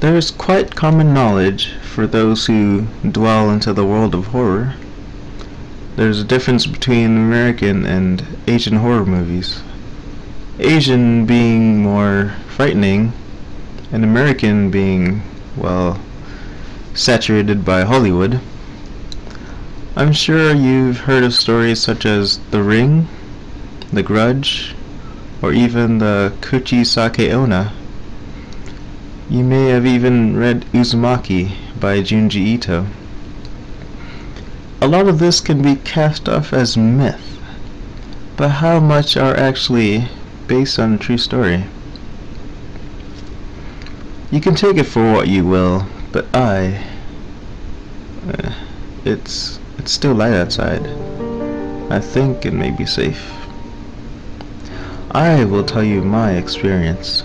There is quite common knowledge for those who dwell into the world of horror. There's a difference between American and Asian horror movies. Asian being more frightening, and American being, well, saturated by Hollywood. I'm sure you've heard of stories such as The Ring, The Grudge, or even the Kuchisake Onna. You may have even read Uzumaki by Junji Ito. A lot of this can be cast off as myth, but how much are actually based on a true story? You can take it for what you will, but it's still light outside. I think it may be safe. I will tell you my experience.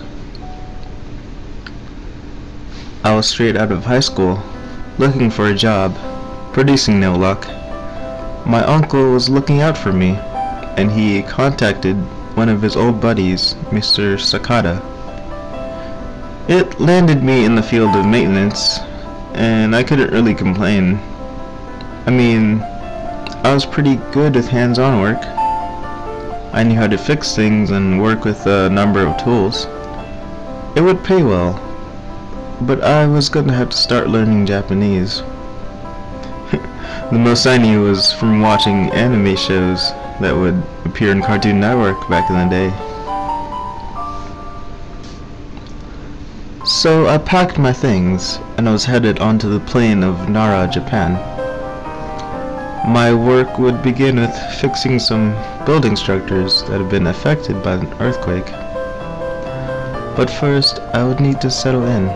I was straight out of high school, looking for a job, producing no luck. My uncle was looking out for me, and he contacted one of his old buddies, Mr. Sakata. It landed me in the field of maintenance, and I couldn't really complain. I mean, I was pretty good with hands-on work. I knew how to fix things and work with a number of tools. It would pay well, but I was going to have to start learning Japanese. The most I knew was from watching anime shows that would appear in Cartoon Network back in the day. So I packed my things, and I was headed onto the plane of Nara, Japan. My work would begin with fixing some building structures that had been affected by an earthquake. But first, I would need to settle in.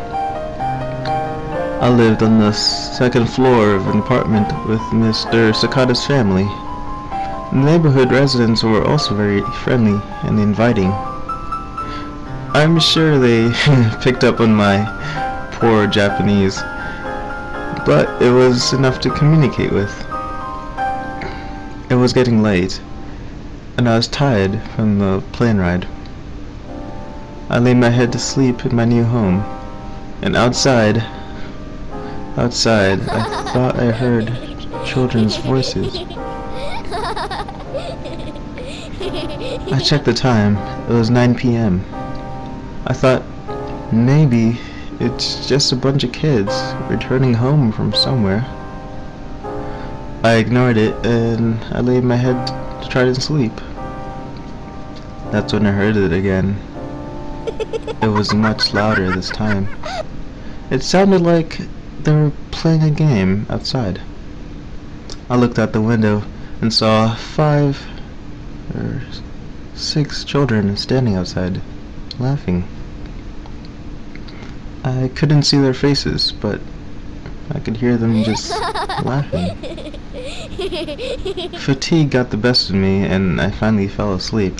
I lived on the second floor of an apartment with Mr. Sakata's family. The neighborhood residents were also very friendly and inviting. I'm sure they picked up on my poor Japanese, but it was enough to communicate with. It was getting late, and I was tired from the plane ride. I laid my head to sleep in my new home, and outside, I thought I heard children's voices. I checked the time. It was 9 p.m. I thought, maybe it's just a bunch of kids returning home from somewhere. I ignored it, and I laid my head to try to sleep. That's when I heard it again. It was much louder this time. It sounded like they were playing a game outside. I looked out the window and saw 5 or 6 children standing outside, laughing. I couldn't see their faces, but I could hear them just laughing. Fatigue got the best of me, and I finally fell asleep.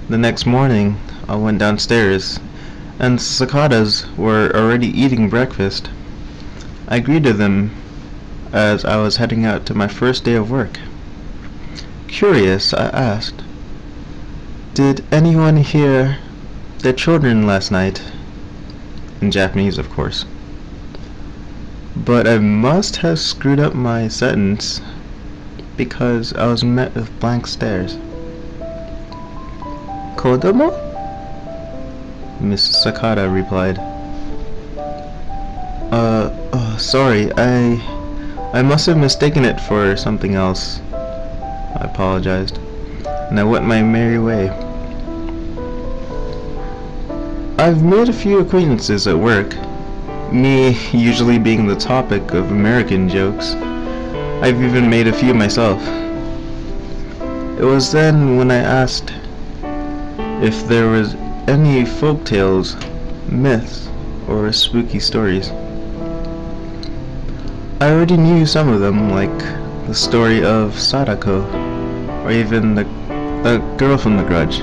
The next morning, I went downstairs, and the Sakatas were already eating breakfast. I greeted them as I was heading out to my first day of work. Curious, I asked, "Did anyone hear their children last night?" In Japanese, of course. But I must have screwed up my sentence, because I was met with blank stares. "Kodomo?" Miss Sakata replied. Sorry, I must have mistaken it for something else." I apologized, and I went my merry way. I've made a few acquaintances at work, me usually being the topic of American jokes. I've even made a few myself. It was then when I asked if there was any folk tales, myths, or spooky stories. I already knew some of them, like the story of Sadako, or even the girl from The Grudge.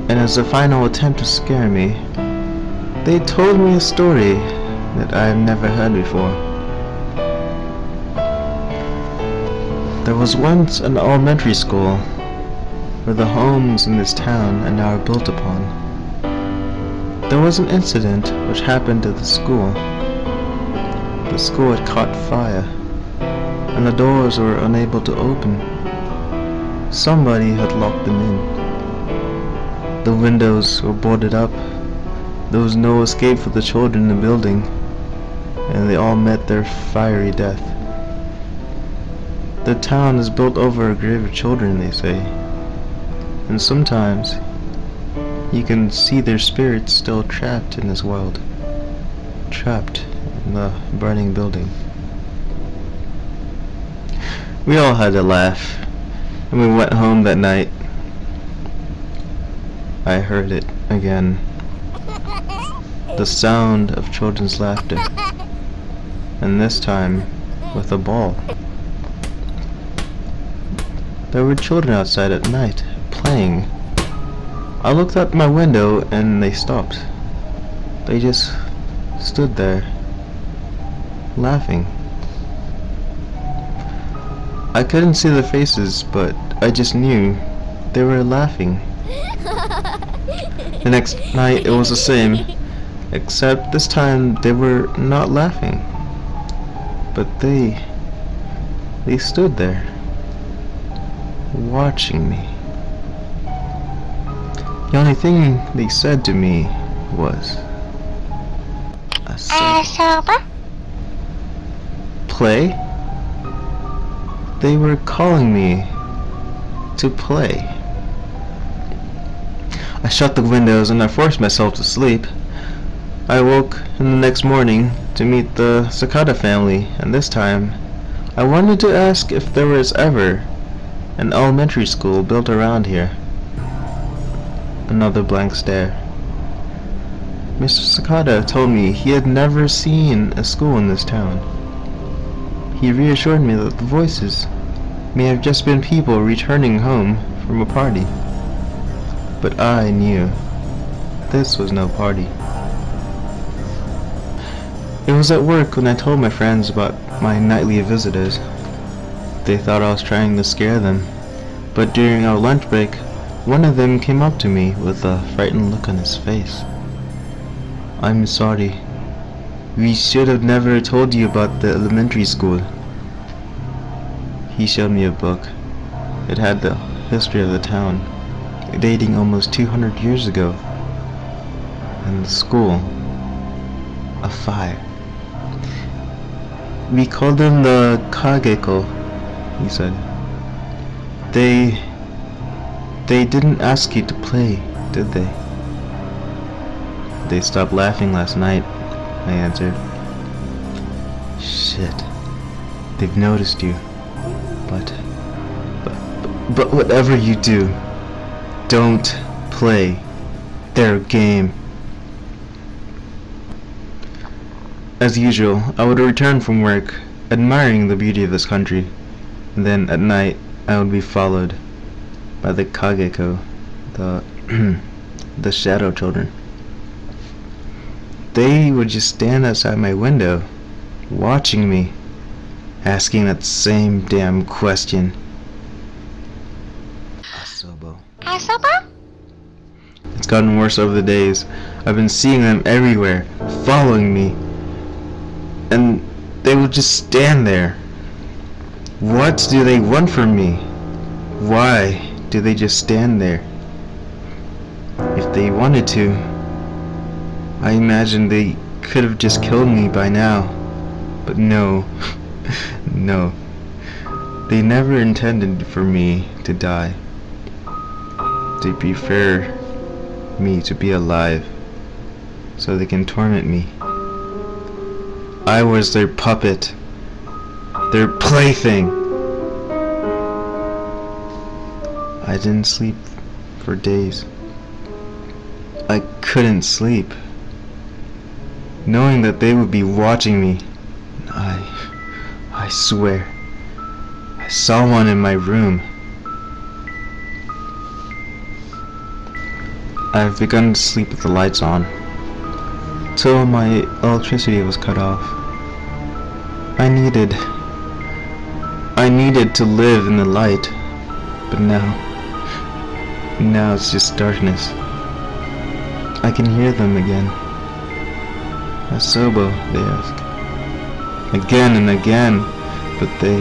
And as a final attempt to scare me, they told me a story that I had never heard before. There was once an elementary school where the homes in this town are now built upon. There was an incident which happened at the school. The school had caught fire, and the doors were unable to open. Somebody had locked them in. The windows were boarded up. There was no escape for the children in the building, and they all met their fiery death. The town is built over a grave of children, they say, and sometimes you can see their spirits still trapped in this world, trapped in the burning building. We all had a laugh, and we went home that night. I heard it again. The sound of children's laughter, and this time with a ball. There were children outside at night, playing. I looked out my window and they stopped. They just stood there, laughing. I couldn't see their faces, but I just knew they were laughing. The next night it was the same, except this time they were not laughing. But they stood there, watching me. The only thing they said to me was, "Asoba." Play? They were calling me to play. I shut the windows and I forced myself to sleep. I woke in the next morning to meet the Cicada family, and this time I wanted to ask if there was ever an elementary school built around here. Another blank stare. Mr. Cicada told me he had never seen a school in this town. He reassured me that the voices may have just been people returning home from a party. But I knew this was no party. It was at work when I told my friends about my nightly visitors. They thought I was trying to scare them, but during our lunch break, one of them came up to me with a frightened look on his face. "I'm sorry. We should have never told you about the elementary school." He showed me a book. It had the history of the town, dating almost 200 years ago, and the school, a fire. "We called them the Kageko," he said. They didn't ask you to play, did they?" "They stopped laughing last night," I answered. "Shit. They've noticed you. But whatever you do, don't play their game." As usual, I would return from work, admiring the beauty of this country, and then at night I would be followed by the Kageko, the shadow children. They would just stand outside my window, watching me, asking that same damn question. Asobo? It's gotten worse over the days. I've been seeing them everywhere, following me, and they would just stand there. What do they want from me? Why do they just stand there? If they wanted to, I imagine they could have just killed me by now. But no, no. They never intended for me to die. They prefer me to be alive, so they can torment me. I was their puppet, their plaything. I didn't sleep for days. I couldn't sleep, knowing that they would be watching me. I swear, I saw one in my room. I've begun to sleep with the lights on, till my electricity was cut off. I needed to live in the light, but now it's just darkness. I can hear them again. Asobo, they ask. Again and again, but they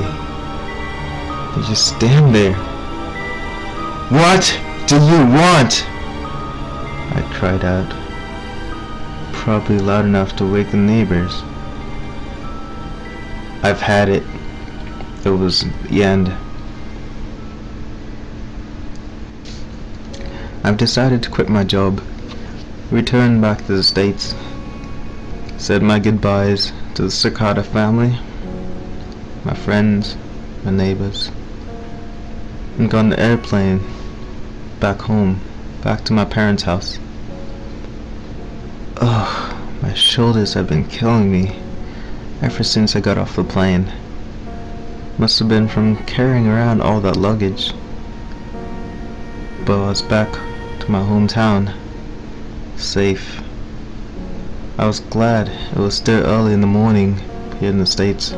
just stand there. What do you want? I cried out, probably loud enough to wake the neighbors. I've had it. It was the end. I've decided to quit my job, return back to the States, said my goodbyes to the Sakata family, my friends, my neighbors, and got on the airplane back home, back to my parents' house. Ugh, my shoulders have been killing me ever since I got off the plane. Must have been from carrying around all that luggage. But I was back to my hometown, safe. I was glad it was still early in the morning here in the States.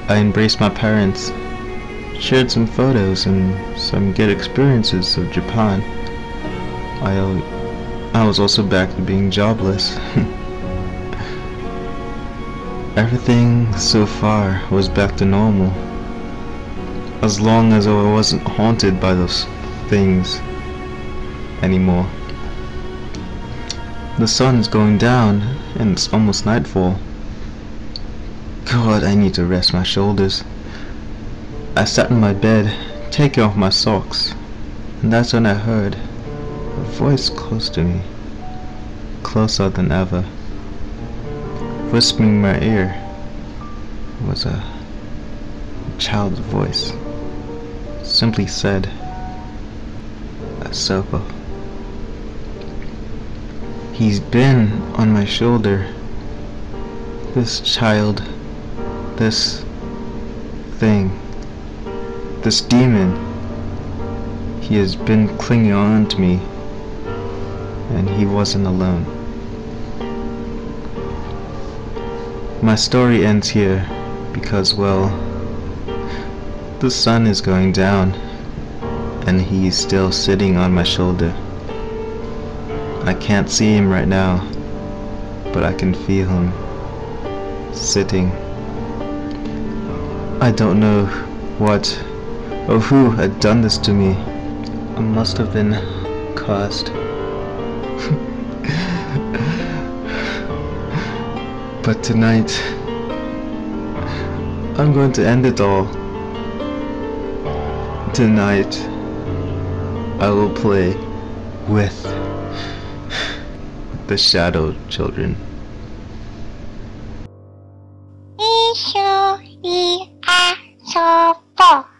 I embraced my parents, shared some photos and some good experiences of Japan. I was also back to being jobless. Everything so far was back to normal, as long as I wasn't haunted by those things anymore. The sun's going down and it's almost nightfall. God, I need to rest my shoulders. I sat in my bed, taking off my socks, and that's when I heard a voice close to me, closer than ever. Whispering in my ear was a child's voice. Simply said, Ahsoka. He's been on my shoulder. This child, this thing, this demon. He has been clinging on to me, and he wasn't alone. My story ends here because, well, the sun is going down and he's still sitting on my shoulder. I can't see him right now, but I can feel him sitting. I don't know what or who had done this to me. I must have been cursed. But tonight, I'm going to end it all. Tonight, I will play with the Shadow Children. 一緒に遊ぼう。